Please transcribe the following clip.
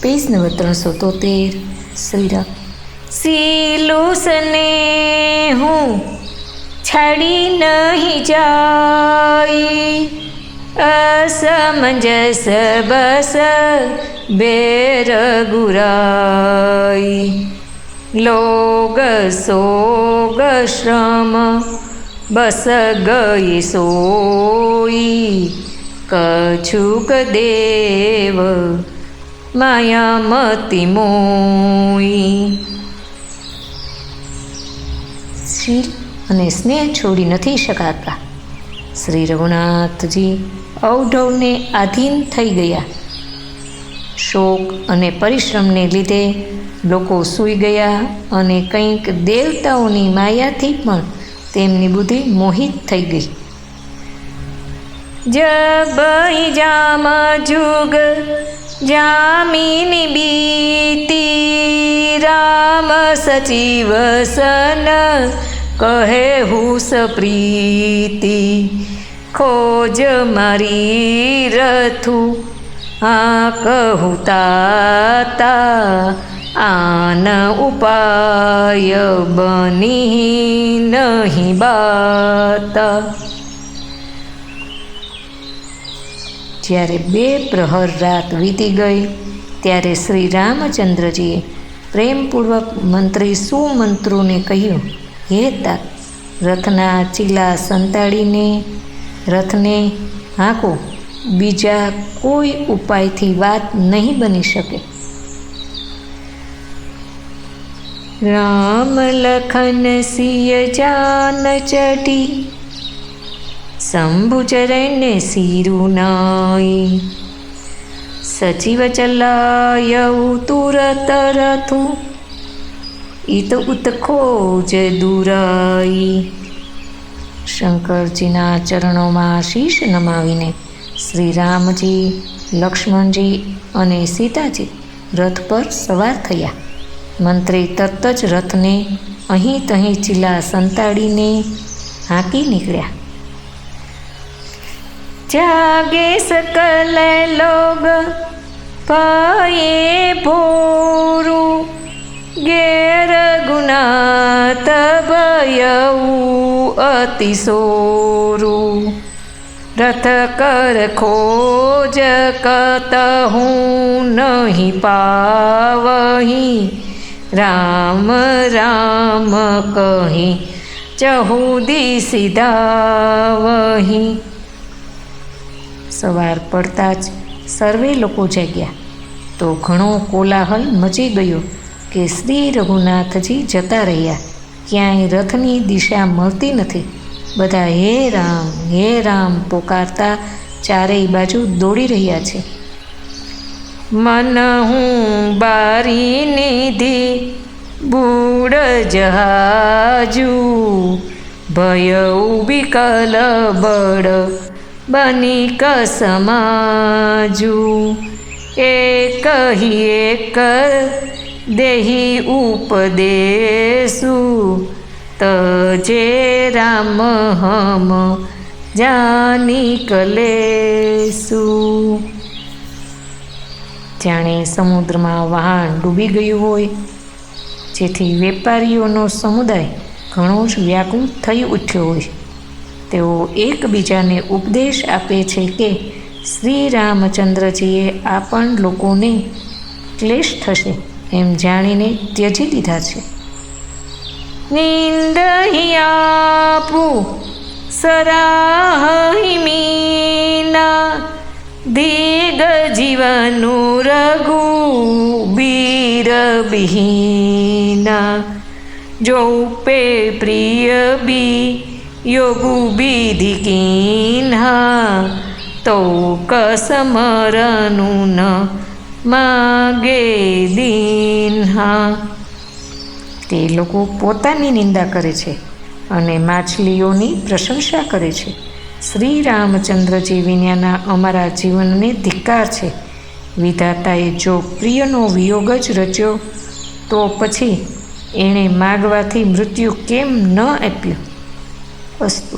Page number 373. Shriram. સિલુસને હું છાડી નહીં જાય, અસમંજસ બસ બેર ગુરાઈ, લોગ સોગ શ્રમ બસ ગઈ સોઈ, કછુક દેવ માયામતી મોઈ. શીલ અને સ્નેહ છોડી નથી શકાતા. શ્રી રઘુનાથજી અવઢવને આધીન થઈ ગયા. શોક અને પરિશ્રમને લીધે લોકો સૂઈ ગયા અને કંઈક દેવતાઓની માયાથી પણ તેમની બુદ્ધિ મોહિત થઈ ગઈ. જબ જામ જુગ જામીની બીતી, રામ સચિવ સન કહે હુસ પ્રીતિ, ખોજ મારી રથુ હા કહું તાતા, આન ઉપાય બની નહીં બાતા. જ્યારે 2 પ્રહર રાત વીતી ગઈ ત્યારે શ્રી રામચંદ્રજીએ પ્રેમપૂર્વક મંત્રી સુમંત્રોને કહ્યું, હે તા, રથના ચીલા સંતાડીને રથને હાંકો, બીજા કોઈ ઉપાયથી વાત નહીં બની શકે. રામ લખન સિય જાન ચટી, શંભુચરણ સિરુનાઈ, સચિવ ચલાયઉ તુરત રથુ, ઈત ઉતખોજ દુરાઈ. શંકરજીના ચરણોમાં શીશ નમાવીને શ્રી રામજી, લક્ષ્મણજી અને સીતાજી રથ પર સવાર થયા. મંત્રી તરત જ રથને અહીં તહીં ચીલા સંતાડીને હાંકી નીકળ્યા. જાગે સકલ લોગ પાયે ભોરું, ગેર ગુનાત ભયવું અતિસોરું, રથ કર ખોજ કતહું નહીં પાવહી, રામ રામ કહી ચહુદી સીધાવહી. સવાર પડતા જ સર્વે લોકો જાગ્યા તો ઘણો કોલાહલ મચી ગયો કે શ્રી રઘુનાથજી જતા રહ્યા. ક્યાંય રથની દિશા મળતી નથી. બધા હે રામ પોકારતા ચારેય બાજુ દોડી રહ્યા છે. મન હું બારી નિધિ બૂડ જહાજુ, ભય વિકલ બળ બની કસમાજુ, એક હી એક દેહી ઉપદેશુ, તજે રામ હમ જાની કલેસુ. જાણે સમુદ્રમાં વહાણ ડૂબી ગયું હોય, જેથી વેપારીઓનો સમુદાય ઘણો જ વ્યાકુળ થઈ ઉઠ્યો હોય. તેઓ એકબીજાને ઉપદેશ આપે છે કે શ્રી રામચંદ્રજીએ આપણ લોકોને ક્લેશ થશે એમ જાણીને ત્યજી લીધા છે. નિંદહિ આપું સરાહી મીના, દીગ જીવનું રઘુબીર બિહીના, જોપે પ્રિય બી યોગુ બીધિ કિન્હા, તો કસમરનું ન માગે દીન્હા. તે લોકો પોતાની નિંદા કરે છે અને માછલીઓની પ્રશંસા કરે છે. શ્રી રામચંદ્રજી વિનાના અમારા જીવનને ધિક્કાર છે. વિધાતાએ જો પ્રિયનો વિયોગ જ રચ્યો તો પછી એણે માગવાથી મૃત્યુ કેમ ન આપ્યું? અસ્તુ.